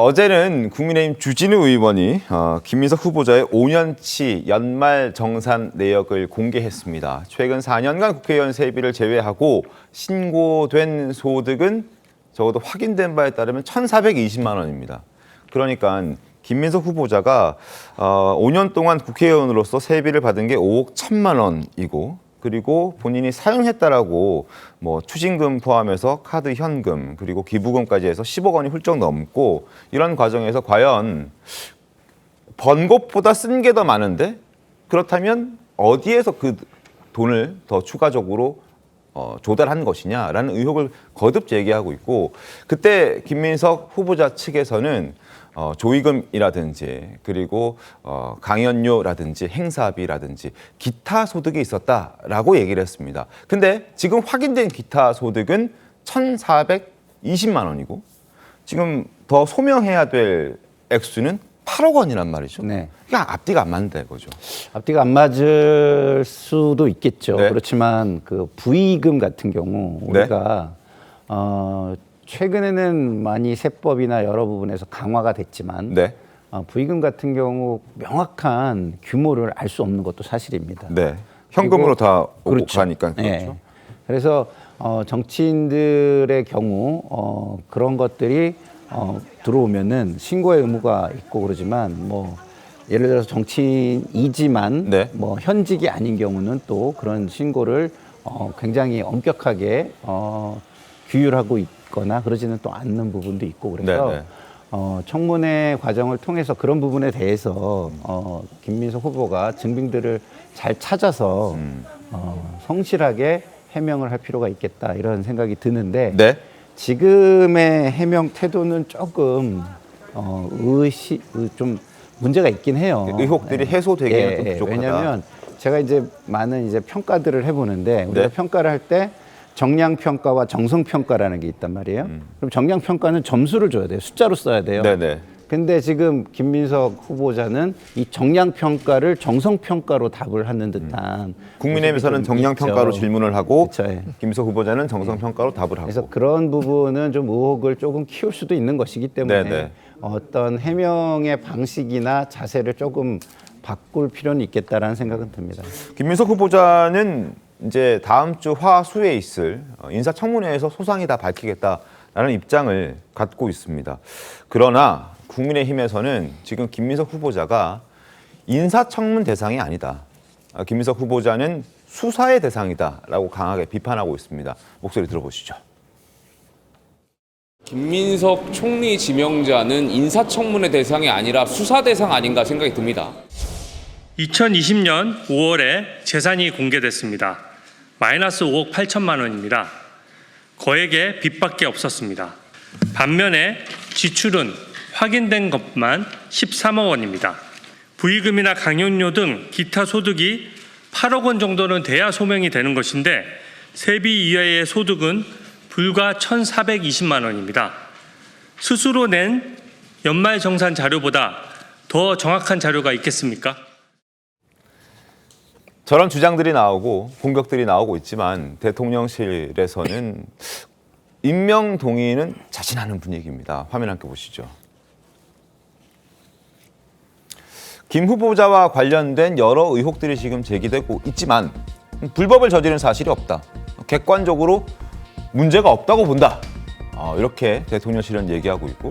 어제는 국민의힘 주진우 의원이 김민석 후보자의 5년치 연말 정산 내역을 공개했습니다. 최근 4년간 국회의원 세비를 제외하고 신고된 소득은 적어도 확인된 바에 따르면 1,420만 원입니다. 그러니까 김민석 후보자가 5년 동안 국회의원으로서 세비를 받은 게 5억 1천만 원이고, 그리고 본인이 사용했다라고 뭐 추징금 포함해서 카드 현금 그리고 기부금까지 해서 10억 원이 훌쩍 넘고, 이런 과정에서 과연 번 것보다 쓴 게 더 많은데 그렇다면 어디에서 그 돈을 더 추가적으로 조달한 것이냐라는 의혹을 거듭 제기하고 있고, 그때 김민석 후보자 측에서는 조의금이라든지 그리고 강연료라든지 행사비라든지 기타 소득이 있었다라고 얘기를 했습니다. 근데 지금 확인된 기타 소득은 1,420만 원이고 지금 더 소명해야 될 액수는 8억 원이란 말이죠. 네. 그러니까 앞뒤가 안 맞는다 이거죠. 앞뒤가 안 맞을 수도 있겠죠. 네. 그렇지만 그 부의금 같은 경우 우리가 최근에는 많이 세법이나 여러 부분에서 강화가 됐지만 네. 부의금 같은 경우 명확한 규모를 알 수 없는 것도 사실입니다. 네. 현금으로 다 오고 그렇죠. 가니까 그렇죠. 네. 그래서 정치인들의 경우 그런 것들이 들어오면은 신고의 의무가 있고 그러지만 뭐 예를 들어서 정치인이지만 네. 뭐 현직이 아닌 경우는 또 그런 신고를 굉장히 엄격하게 규율하고 있거나 그러지는 또 않는 부분도 있고 그래서 네, 네. 청문회 과정을 통해서 그런 부분에 대해서 김민석 후보가 증빙들을 잘 찾아서 성실하게 해명을 할 필요가 있겠다 이런 생각이 드는데 네. 지금의 해명 태도는 조금 좀 문제가 있긴 해요. 의혹들이 해소되기는 좀 부족하다. 왜냐하면 제가 이제 많은 이제 평가들을 해보는데 우리가 네. 평가를 할 때 정량 평가와 정성 평가라는 게 있단 말이에요. 그럼 정량 평가는 점수를 줘야 돼요. 숫자로 써야 돼요. 네네. 근데 지금 김민석 후보자는 이 정량 평가를 정성 평가로 답을 하는 듯한 국민의힘에서는 모습이 좀 정량 평가로 있죠. 질문을 하고 그쵸, 예. 김민석 후보자는 정성 평가로 답을 하고. 그래서 그런 부분은 좀 의혹을 조금 키울 수도 있는 것이기 때문에 네네. 어떤 해명의 방식이나 자세를 조금 바꿀 필요는 있겠다라는 생각은 듭니다. 김민석 후보자는 이제 다음 주 화수에 있을 인사청문회에서 소상히 다 밝히겠다라는 입장을 갖고 있습니다. 그러나 국민의힘에서는 지금 김민석 후보자가 인사청문 대상이 아니다. 김민석 후보자는 수사의 대상이다라고 강하게 비판하고 있습니다. 목소리 들어보시죠. 김민석 총리 지명자는 인사청문회 대상이 아니라 수사 대상 아닌가 생각이 듭니다. 2020년 5월에 재산이 공개됐습니다. 마이너스 5억 8천만 원입니다. 거액의 빚밖에 없었습니다. 반면에 지출은 확인된 것만 13억 원입니다. 부의금이나 강연료 등 기타 소득이 8억 원 정도는 돼야 소명이 되는 것인데 세비 이하의 소득은 불과 1,420만 원입니다. 스스로 낸 연말정산 자료보다 더 정확한 자료가 있겠습니까? 저런 주장들이 나오고 공격들이 나오고 있지만 대통령실에서는 임명 동의는 자신하는 분위기입니다. 화면 함께 보시죠. 김 후보자와 관련된 여러 의혹들이 지금 제기되고 있지만 불법을 저지른 사실이 없다. 객관적으로 문제가 없다고 본다. 이렇게 대통령실은 얘기하고 있고,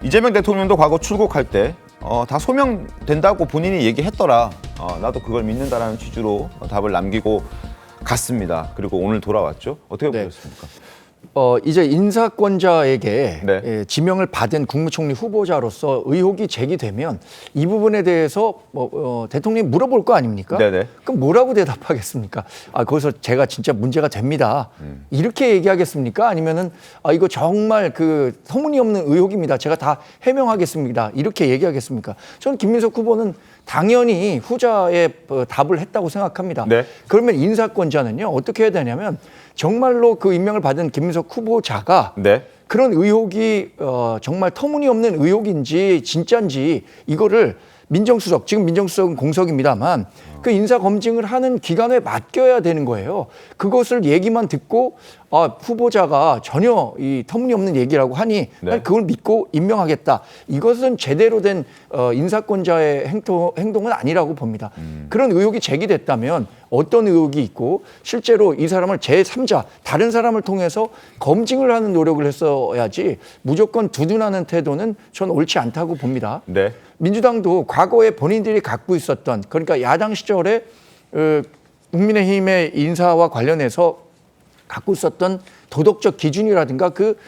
이재명 대통령도 과거 출국할 때 다 소명된다고 본인이 얘기했더라. 나도 그걸 믿는다라는 취지로 답을 남기고 갔습니다. 그리고 오늘 돌아왔죠. 어떻게 보셨습니까? 이제 인사권자에게 네. 지명을 받은 국무총리 후보자로서 의혹이 제기되면 이 부분에 대해서 대통령이 물어볼 거 아닙니까? 네네. 그럼 뭐라고 대답하겠습니까? 거기서 제가 진짜 문제가 됩니다. 이렇게 얘기하겠습니까? 아니면은 이거 정말 그 터무니없는 의혹입니다. 제가 다 해명하겠습니다. 이렇게 얘기하겠습니까? 저는 김민석 후보는 당연히 후자의 답을 했다고 생각합니다. 네. 그러면 인사권자는요 어떻게 해야 되냐면 정말로 그 임명을 받은 김민석 후보자가 네. 그런 의혹이 정말 터무니없는 의혹인지 진짜인지 이거를 민정수석, 지금 민정수석은 공석입니다만 그 인사 검증을 하는 기관에 맡겨야 되는 거예요. 그것을 얘기만 듣고 후보자가 전혀 이 터무니없는 얘기라고 하니 네. 그걸 믿고 임명하겠다. 이것은 제대로 된 인사권자의 행동은 아니라고 봅니다. 그런 의혹이 제기됐다면 어떤 의혹이 있고 실제로 이 사람을 제3자, 다른 사람을 통해서 검증을 하는 노력을 했어야지 무조건 두둔하는 태도는 전 옳지 않다고 봅니다. 네. 민주당도 과거에 본인들이 갖고 있었던, 그러니까 야당 시절에 국민의힘의 인사와 관련해서 갖고 있었던 도덕적 기준이라든가 그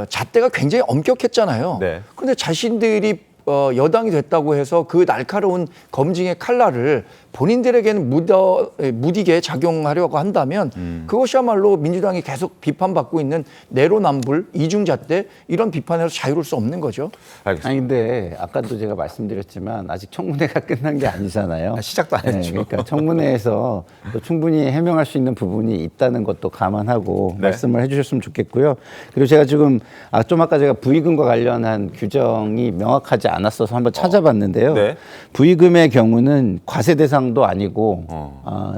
잣대가 굉장히 엄격했잖아요. 네. 그런데 자신들이 여당이 됐다고 해서 그 날카로운 검증의 칼날을 본인들에게는 무디게 작용하려고 한다면 그것이야말로 민주당이 계속 비판받고 있는 내로남불, 이중잣대 이런 비판에서 자유로울 수 없는 거죠. 알겠습니다. 아니 근데 아까도 제가 말씀드렸지만 아직 청문회가 끝난 게 아니잖아요. 시작도 안 했죠. 그러니까 청문회에서 또 충분히 해명할 수 있는 부분이 있다는 것도 감안하고 네. 말씀을 해주셨으면 좋겠고요. 그리고 제가 지금 좀 아까 제가 부의금과 관련한 규정이 명확하지 않았어서 한번 찾아봤는데요. 네. 부의금의 경우는 과세 대상도 아니고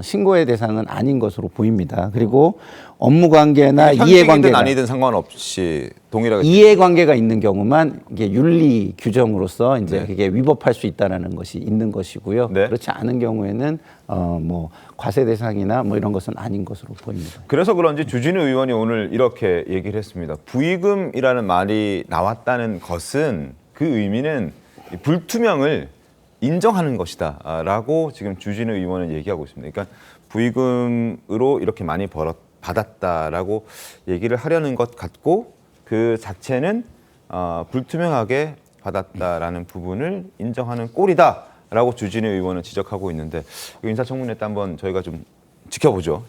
신고의 대상은 아닌 것으로 보입니다. 그리고 업무 관계나 현직이든 이해관계가 아니든 상관없이 동일하게 이해관계가 있는 경우만 이게 윤리 규정으로서 이제 네. 그게 위법할 수 있다라는 것이 있는 것이고요. 네. 그렇지 않은 경우에는 뭐 과세 대상이나 뭐 이런 것은 아닌 것으로 보입니다. 그래서 그런지 주진우 의원이 오늘 이렇게 얘기를 했습니다. 부의금이라는 말이 나왔다는 것은 그 의미는 불투명을 인정하는 것이다라고 지금 주진우 의원은 얘기하고 있습니다. 그러니까 부의금으로 이렇게 많이 받았다라고 얘기를 하려는 것 같고 그 자체는 불투명하게 받았다라는 부분을 인정하는 꼴이다라고 주진우 의원은 지적하고 있는데 인사청문회 때 한번 저희가 좀 지켜보죠.